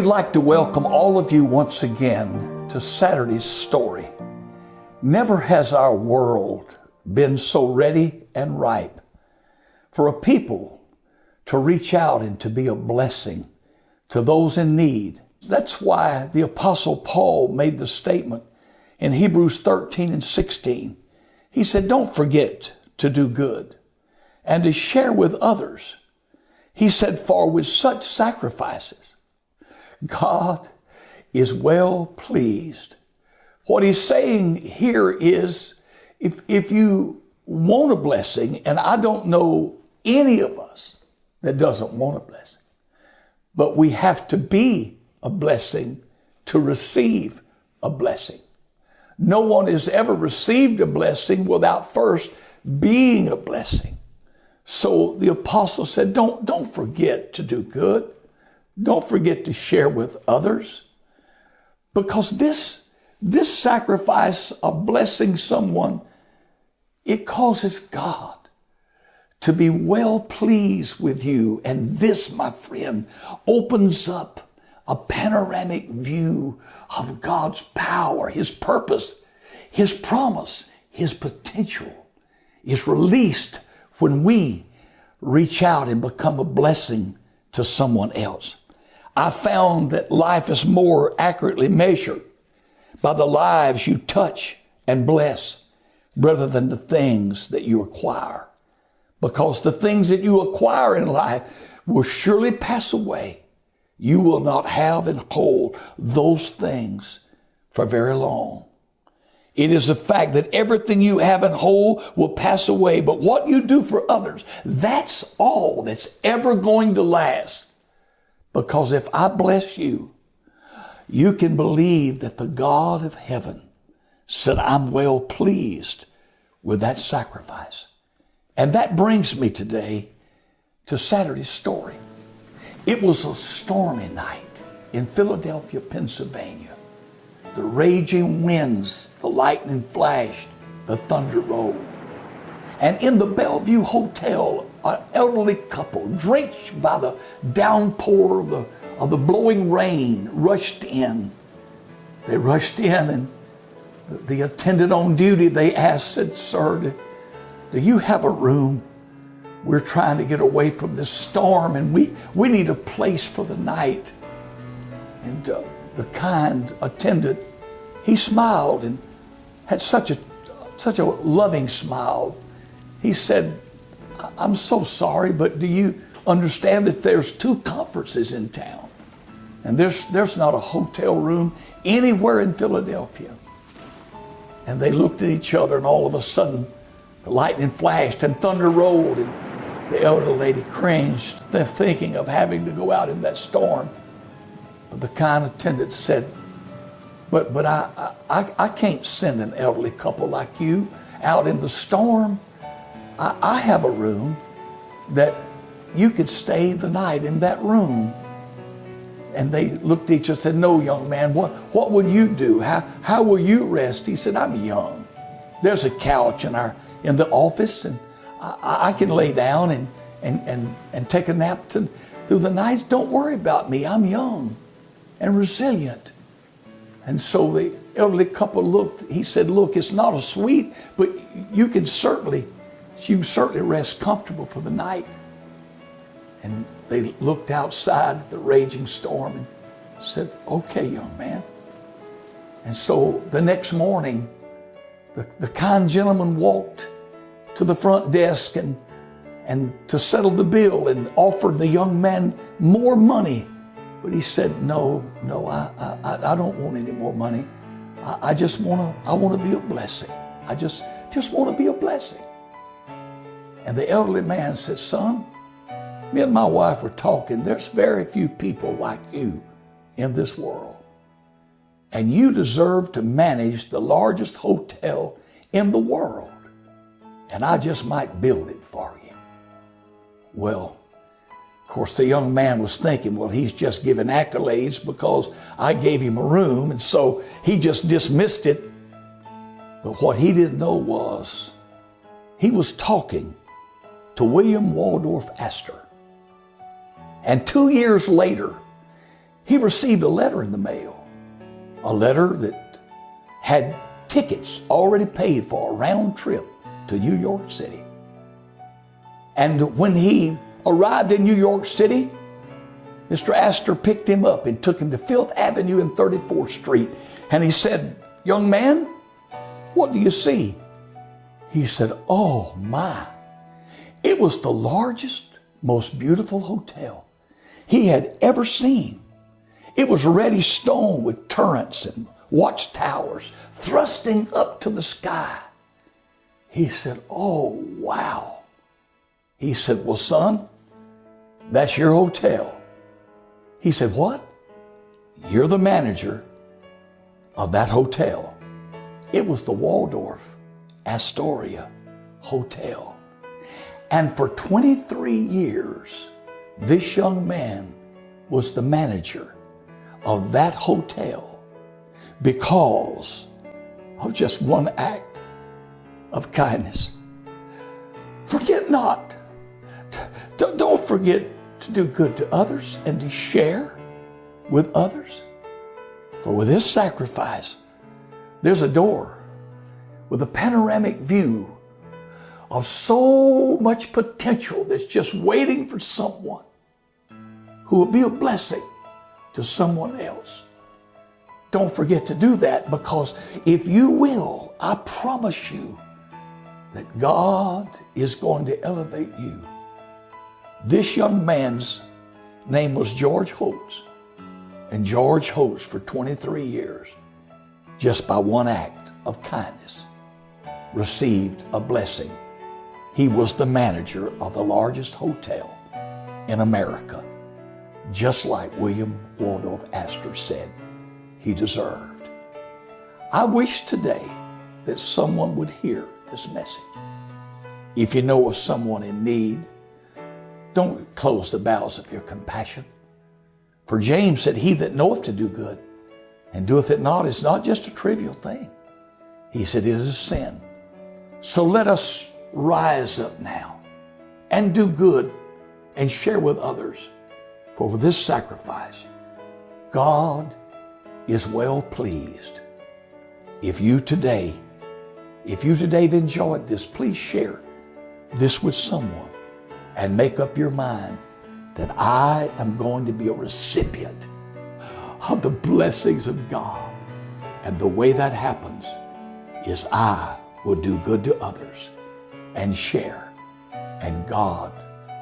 I'd like to welcome all of you once again to Saturday's story. Never has our world been so ready and ripe for a people to reach out and to be a blessing to those in need. That's why the Apostle Paul made the statement in Hebrews 13 and 16. He said, don't forget to do good and to share with others. He said, for with such sacrifices, God is well pleased. What he's saying here is, if you want a blessing, and I don't know any of us that doesn't want a blessing, but we have to be a blessing to receive a blessing. No one has ever received a blessing without first being a blessing. So the apostle said, don't forget to do good. Don't forget to share with others, because this sacrifice of blessing someone, it causes God to be well pleased with you. And this, my friend, opens up a panoramic view of God's power, His purpose, His promise, His potential is released when we reach out and become a blessing to someone else. I found that life is more accurately measured by the lives you touch and bless rather than the things that you acquire. Because the things that you acquire in life will surely pass away. You will not have and hold those things for very long. It is a fact that everything you have and hold will pass away, but what you do for others, that's all that's ever going to last. Because if I bless you, you can believe that the God of heaven said, I'm well pleased with that sacrifice. And that brings me today to Saturday's story. It was a stormy night in Philadelphia, Pennsylvania. The raging winds, the lightning flashed, the thunder rolled. And in the Bellevue Hotel, an elderly couple, drenched by the downpour of the blowing rain, rushed in. They rushed in, and the attendant on duty, they asked, said, sir, do you have a room? We're trying to get away from this storm, and we need a place for the night. And the kind attendant, he smiled and had such a loving smile. He said, I'm so sorry, but do you understand that there's 2 conferences in town? And there's not a hotel room anywhere in Philadelphia. And they looked at each other, and all of a sudden, the lightning flashed and thunder rolled, and the elder lady cringed, thinking of having to go out in that storm. But the kind attendant said, but I can't send an elderly couple like you out in the storm. I have a room that you could stay the night in that room. And they looked at each other and said, no, young man, what will you do? How will you rest? He said, I'm young. There's a couch in the office, and I can lay down and take a nap through the nights. Don't worry about me. I'm young and resilient. And so the elderly couple looked. He said, look, it's not a suite, but you can certainly rest comfortable for the night. And they looked outside at the raging storm and said, okay, young man. And so the next morning, the kind gentleman walked to the front desk and to settle the bill and offered the young man more money. But he said, no, I don't want any more money. I want to be a blessing. I just want to be a blessing. And the elderly man said, son, me and my wife were talking. There's very few people like you in this world. And you deserve to manage the largest hotel in the world. And I just might build it for you. Well, of course, the young man was thinking, well, he's just giving accolades because I gave him a room. And so he just dismissed it. But what he didn't know was he was talking to William Waldorf Astor. And 2 years later, he received a letter in the mail, a letter that had tickets already paid for a round trip to New York City. And when he arrived in New York City, Mr. Astor picked him up and took him to 5th Avenue and 34th Street. And he said, "Young man, what do you see?" He said, "Oh my." It was the largest, most beautiful hotel he had ever seen. It was ready stone with turrets and watchtowers thrusting up to the sky. He said, "Oh, wow." He said, "Well, son, that's your hotel." He said, "What?" "You're the manager of that hotel." It was the Waldorf Astoria Hotel. And for 23 years, this young man was the manager of that hotel because of just one act of kindness. Forget not. Don't forget to do good to others and to share with others. For with this sacrifice, there's a door with a panoramic view of so much potential that's just waiting for someone who will be a blessing to someone else. Don't forget to do that, because if you will, I promise you that God is going to elevate you. This young man's name was George Holtz, and George Holtz for 23 years, just by one act of kindness, received a blessing. He was the manager of the largest hotel in America, just like William Waldorf Astor said he deserved. I wish today that someone would hear this message. If you know of someone in need, don't close the bowels of your compassion. For James said, "He that knoweth to do good and doeth it not is not just a trivial thing." He said, "It is a sin." So let us rise up now and do good and share with others. For with this sacrifice, God is well pleased. If you today have enjoyed this, please share this with someone and make up your mind that I am going to be a recipient of the blessings of God. And the way that happens is I will do good to others and share, and God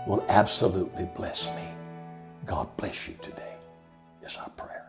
will absolutely bless me. God bless you today is our prayer.